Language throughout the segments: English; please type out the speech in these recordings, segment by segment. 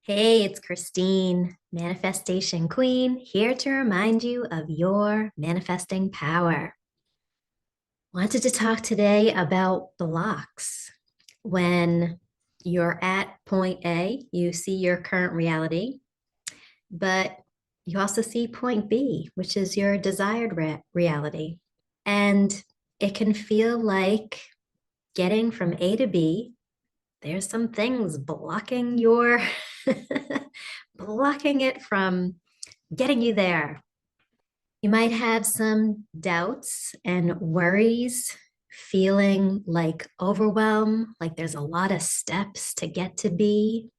Hey, it's Christine, Manifestation Queen, here to remind you of your manifesting power. Wanted to talk today about blocks. When you're at point A, you see your current reality, but you also see point B, which is your desired reality. And it can feel like getting from A to B, there's some things blocking your blocking it from getting you there. You might have some doubts and worries, feeling like overwhelm, like there's a lot of steps to get to B,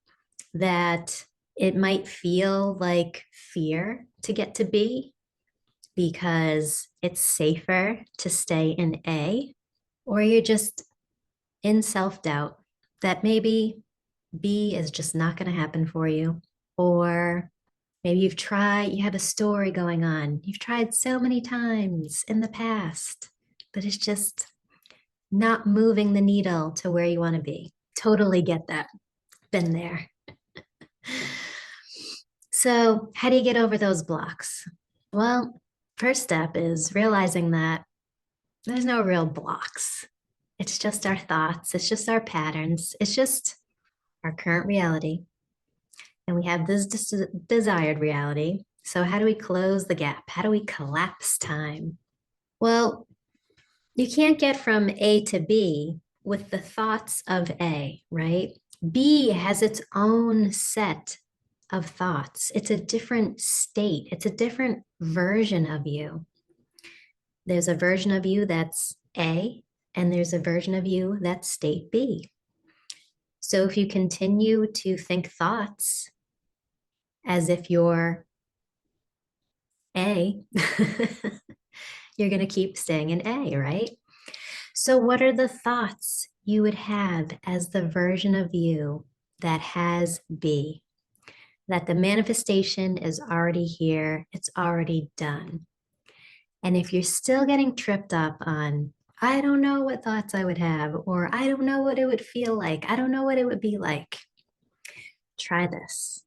that it might feel like fear to get to B because it's safer to stay in A, or you're just in self doubt that maybe B is just not going to happen for you, or maybe you have a story going on. You've tried so many times in the past, but it's just not moving the needle to where you want to be. Totally get that. Been there. So, how do you get over those blocks? Well, first step is realizing that there's no real blocks. It's just our thoughts, it's just our patterns, it's just our current reality. And we have this desired reality. So, how do we close the gap? How do we collapse time? Well, you can't get from A to B with the thoughts of A, right? B has its own set of thoughts. It's a different state, it's a different version of you. There's a version of you that's A, and there's a version of you that's state B. So if you continue to think thoughts as if you're A, you're going to keep staying in A, right? So, what are the thoughts you would have as the version of you that has B? That the manifestation is already here, it's already done. And if you're still getting tripped up on, I don't know what thoughts I would have, or I don't know what it would feel like, I don't know what it would be like, try this.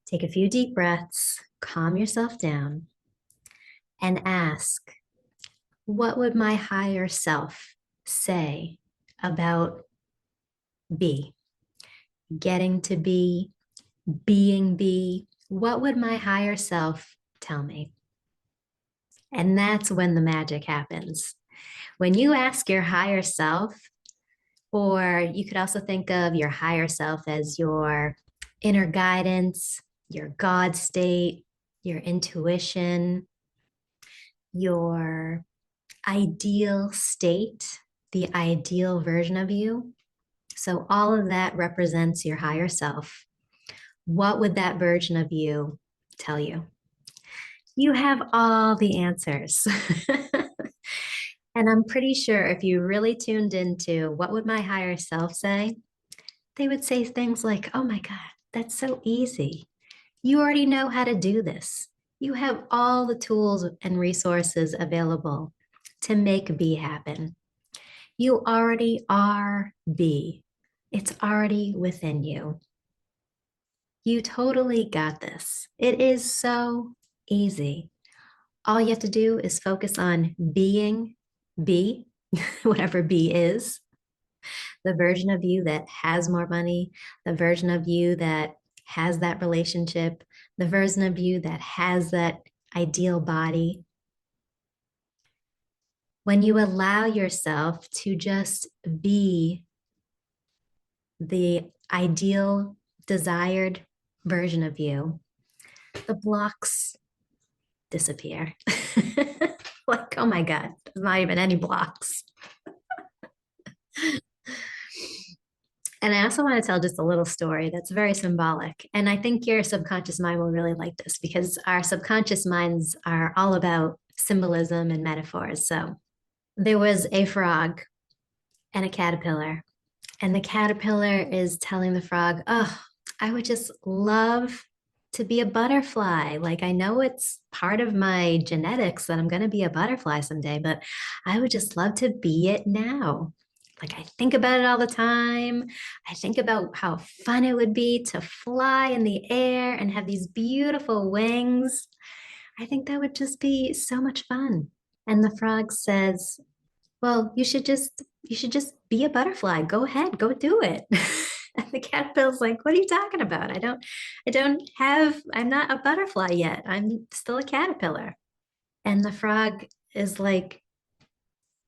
Take a few deep breaths, calm yourself down, and ask, what would my higher self say about B? Getting to B, being B, what would my higher self tell me? And that's when the magic happens. When you ask your higher self, or you could also think of your higher self as your inner guidance, your God state, your intuition, your ideal state, the ideal version of you. So, all of that represents your higher self. What would that version of you tell you? You have all the answers. And I'm pretty sure if you really tuned into what would my higher self say, they would say things like, oh my God, that's so easy. You already know how to do this. You have all the tools and resources available to make B happen. You already are B. It's already within you. You totally got this. It is so easy. All you have to do is focus on being B, whatever B is, the version of you that has more money, the version of you that has that relationship, the version of you that has that ideal body. When you allow yourself to just be the ideal, desired version of you, the blocks disappear. Like, oh my God, there's not even any blocks. And I also want to tell just a little story that's very symbolic. And I think your subconscious mind will really like this because our subconscious minds are all about symbolism and metaphors. So there was a frog and a caterpillar, and the caterpillar is telling the frog, oh, I would just love to be a butterfly. Like, I know it's part of my genetics that I'm going to be a butterfly someday, but I would just love to be it now. Like I think about it all the time. I think about how fun it would be to fly in the air and have these beautiful wings. I think that would just be so much fun. And the frog says, well, you should just be a butterfly. Go ahead, go do it. And the caterpillar's like, what are you talking about? I'm not a butterfly yet. I'm still a caterpillar. And the frog is like,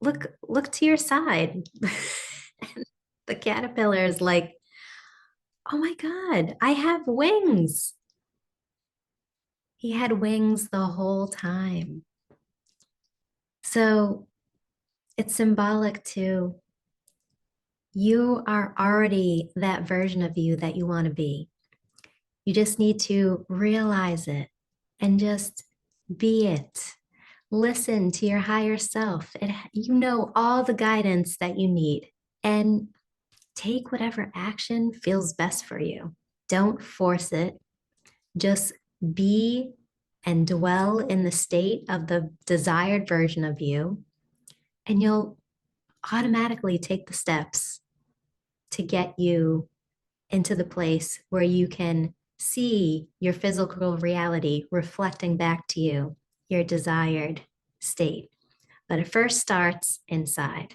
look to your side. And the caterpillar is like, oh my God, I have wings. He had wings the whole time. So it's symbolic to you are already that version of you that you want to be. You just need to realize it and just be it. Listen to your higher self. You know all the guidance that you need and take whatever action feels best for you. Don't force it. Just be and dwell in the state of the desired version of you, and you'll automatically take the steps to get you into the place where you can see your physical reality reflecting back to you, your desired state. But it first starts inside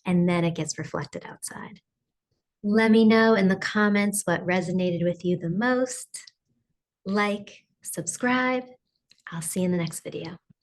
and then it gets reflected outside. Let me know in the comments what resonated with you the most. Like, subscribe. I'll see you in the next video.